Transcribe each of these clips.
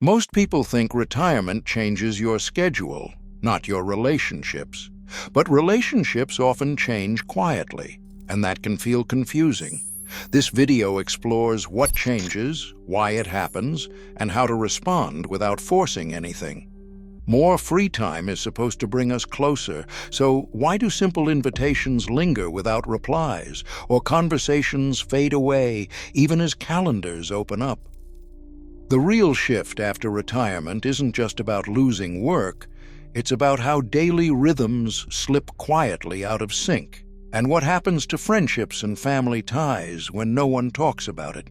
Most people think retirement changes your schedule, not your relationships. But relationships often change quietly, and that can feel confusing. This video explores what changes, why it happens, and how to respond without forcing anything. More free time is supposed to bring us closer, so why do simple invitations linger without replies, or conversations fade away even as calendars open up? The real shift after retirement isn't just about losing work, it's about how daily rhythms slip quietly out of sync, and what happens to friendships and family ties when no one talks about it.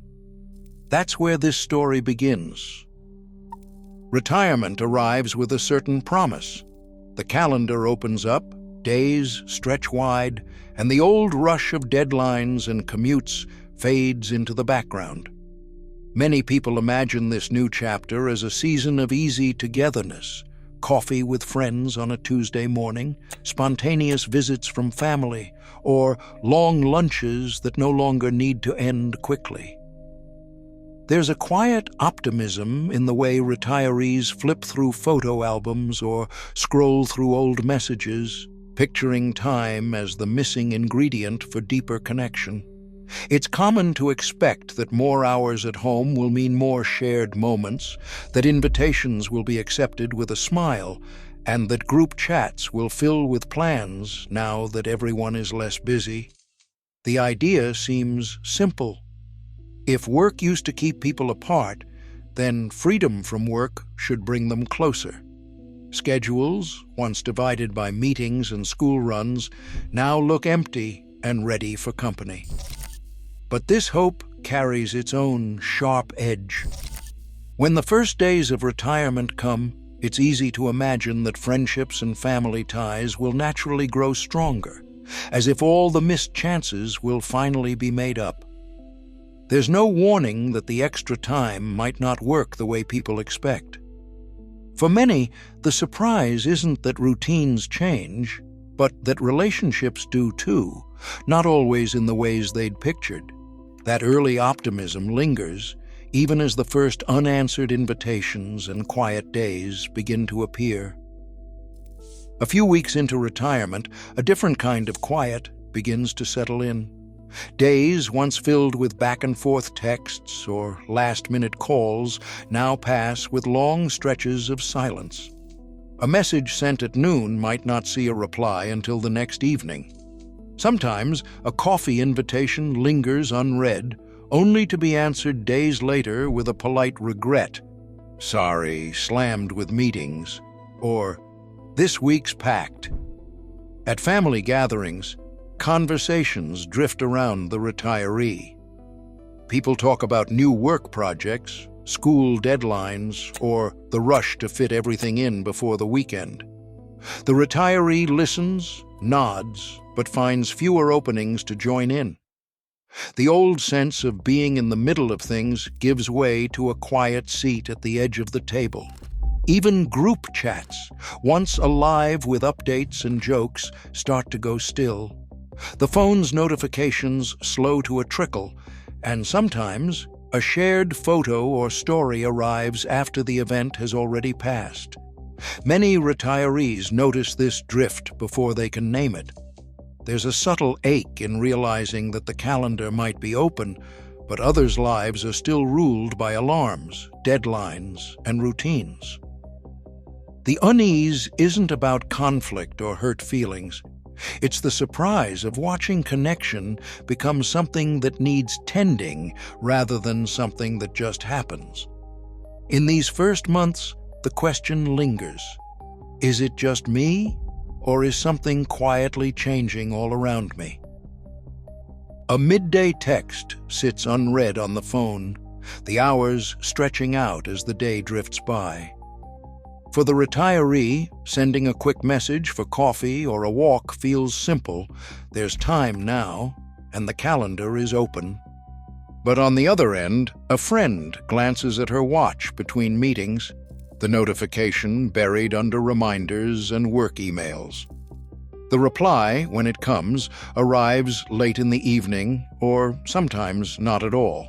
That's where this story begins. Retirement arrives with a certain promise. The calendar opens up, days stretch wide, and the old rush of deadlines and commutes fades into the background. Many people imagine this new chapter as a season of easy togetherness, coffee with friends on a Tuesday morning, spontaneous visits from family, or long lunches that no longer need to end quickly. There's a quiet optimism in the way retirees flip through photo albums or scroll through old messages, picturing time as the missing ingredient for deeper connection. It's common to expect that more hours at home will mean more shared moments, that invitations will be accepted with a smile, and that group chats will fill with plans now that everyone is less busy. The idea seems simple. If work used to keep people apart, then freedom from work should bring them closer. Schedules, once divided by meetings and school runs, now look empty and ready for company. But this hope carries its own sharp edge. When the first days of retirement come, it's easy to imagine that friendships and family ties will naturally grow stronger, as if all the missed chances will finally be made up. There's no warning that the extra time might not work the way people expect. For many, the surprise isn't that routines change, but that relationships do too, not always in the ways they'd pictured. That early optimism lingers, even as the first unanswered invitations and quiet days begin to appear. A few weeks into retirement, a different kind of quiet begins to settle in. Days once filled with back-and-forth texts or last-minute calls now pass with long stretches of silence. A message sent at noon might not see a reply until the next evening. Sometimes a coffee invitation lingers unread, only to be answered days later with a polite regret. "Sorry, slammed with meetings," or "This week's packed." At family gatherings, conversations drift around the retiree. People talk about new work projects, school deadlines, or the rush to fit everything in before the weekend. The retiree listens, nods, but finds fewer openings to join in. The old sense of being in the middle of things gives way to a quiet seat at the edge of the table. Even group chats, once alive with updates and jokes, start to go still. The phone's notifications slow to a trickle, and sometimes a shared photo or story arrives after the event has already passed. Many retirees notice this drift before they can name it. There's a subtle ache in realizing that the calendar might be open, but others' lives are still ruled by alarms, deadlines, and routines. The unease isn't about conflict or hurt feelings. It's the surprise of watching connection become something that needs tending rather than something that just happens. In these first months, the question lingers. Is it just me, or is something quietly changing all around me? A midday text sits unread on the phone, the hours stretching out as the day drifts by. For the retiree, sending a quick message for coffee or a walk feels simple. There's time now, and the calendar is open. But on the other end, a friend glances at her watch between meetings, the notification buried under reminders and work emails. The reply, when it comes, arrives late in the evening, or sometimes not at all.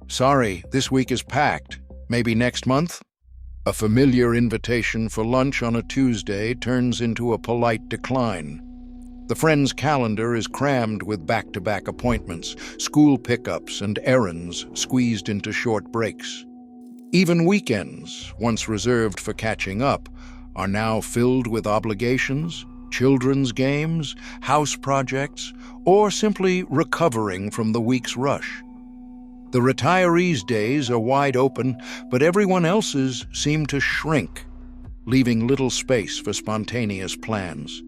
"Sorry, this week is packed," Maybe next month? A familiar invitation for lunch on a Tuesday turns into a polite decline. The friend's calendar is crammed with back-to-back appointments, school pickups, and errands squeezed into short breaks. Even weekends, once reserved for catching up, are now filled with obligations, children's games, house projects, or simply recovering from the week's rush. The retirees' days are wide open, but everyone else's seem to shrink, leaving little space for spontaneous plans.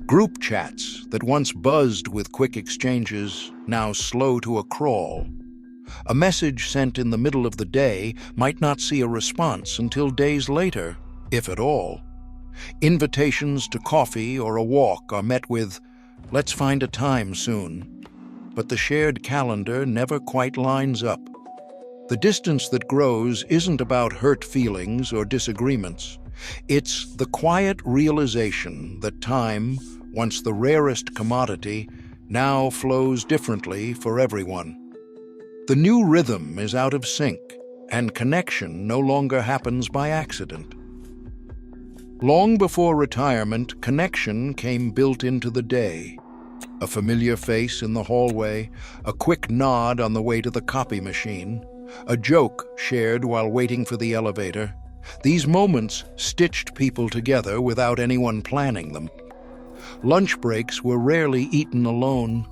Group chats that once buzzed with quick exchanges now slow to a crawl. A message sent in the middle of the day might not see a response until days later, if at all. Invitations to coffee or a walk are met with, "Let's find a time soon." But the shared calendar never quite lines up. The distance that grows isn't about hurt feelings or disagreements. It's the quiet realization that time, once the rarest commodity, now flows differently for everyone. The new rhythm is out of sync, and connection no longer happens by accident. Long before retirement, connection came built into the day. A familiar face in the hallway, a quick nod on the way to the copy machine, a joke shared while waiting for the elevator. These moments stitched people together without anyone planning them. Lunch breaks were rarely eaten alone.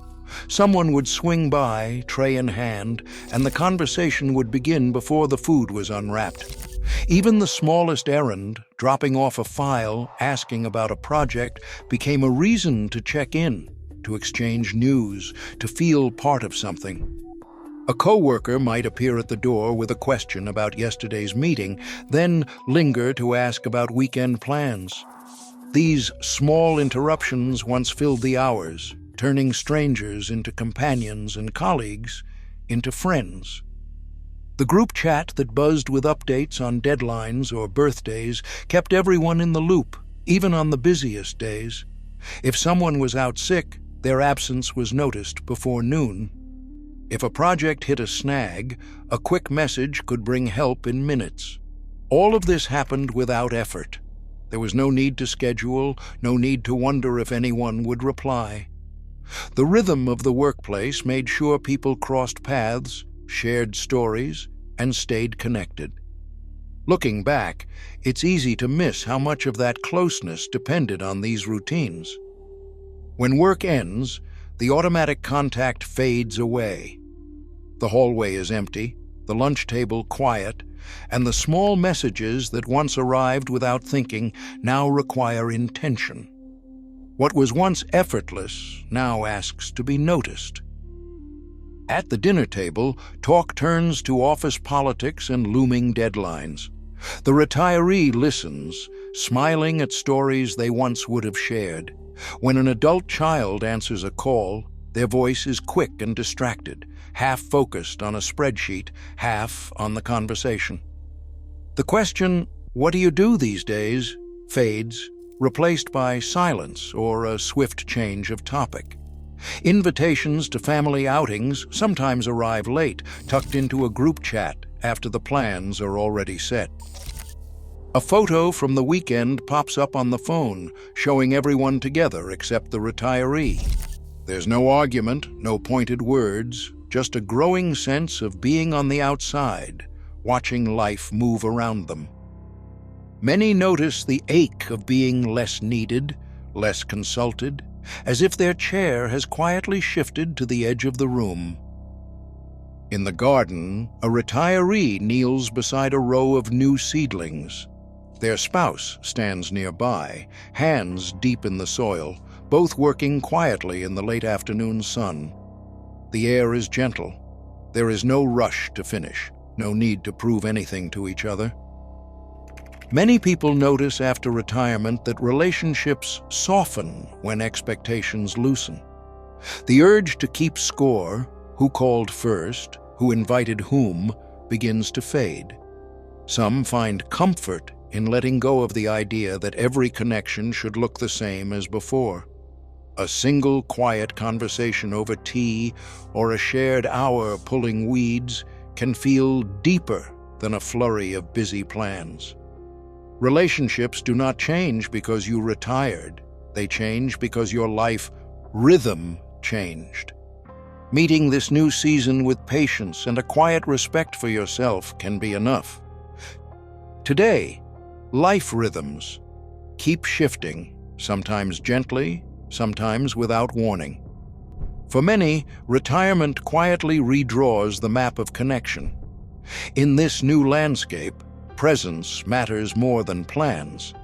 Someone would swing by, tray in hand, and the conversation would begin before the food was unwrapped. Even the smallest errand, dropping off a file, asking about a project, became a reason to check in, to exchange news, to feel part of something. A coworker might appear at the door with a question about yesterday's meeting, then linger to ask about weekend plans. These small interruptions once filled the hours, turning strangers into companions and colleagues into friends. The group chat that buzzed with updates on deadlines or birthdays kept everyone in the loop, even on the busiest days. If someone was out sick, their absence was noticed before noon. If a project hit a snag, a quick message could bring help in minutes. All of this happened without effort. There was no need to schedule, no need to wonder if anyone would reply. The rhythm of the workplace made sure people crossed paths, shared stories, and stayed connected. Looking back, it's easy to miss how much of that closeness depended on these routines. When work ends, the automatic contact fades away. The hallway is empty, the lunch table quiet, and the small messages that once arrived without thinking now require intention. What was once effortless now asks to be noticed. At the dinner table, talk turns to office politics and looming deadlines. The retiree listens, smiling at stories they once would have shared. When an adult child answers a call, their voice is quick and distracted, half focused on a spreadsheet, half on the conversation. The question, "What do you do these days?" fades, replaced by silence or a swift change of topic. Invitations to family outings sometimes arrive late, tucked into a group chat after the plans are already set. A photo from the weekend pops up on the phone, showing everyone together except the retiree. There's no argument, no pointed words, just a growing sense of being on the outside, watching life move around them. Many notice the ache of being less needed, less consulted, as if their chair has quietly shifted to the edge of the room. In the garden, a retiree kneels beside a row of new seedlings. Their spouse stands nearby, hands deep in the soil, both working quietly in the late afternoon sun. The air is gentle. There is no rush to finish, no need to prove anything to each other. Many people notice after retirement that relationships soften when expectations loosen. The urge to keep score, who called first, who invited whom, begins to fade. Some find comfort in letting go of the idea that every connection should look the same as before. A single quiet conversation over tea or a shared hour pulling weeds can feel deeper than a flurry of busy plans. Relationships do not change because you retired. They change because your life rhythm changed. Meeting this new season with patience and a quiet respect for yourself can be enough. Today, life rhythms keep shifting, sometimes gently, sometimes without warning. For many, retirement quietly redraws the map of connection. In this new landscape, presence matters more than plans.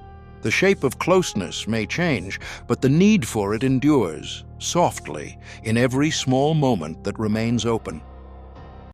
The shape of closeness may change, but the need for it endures, softly, in every small moment that remains open.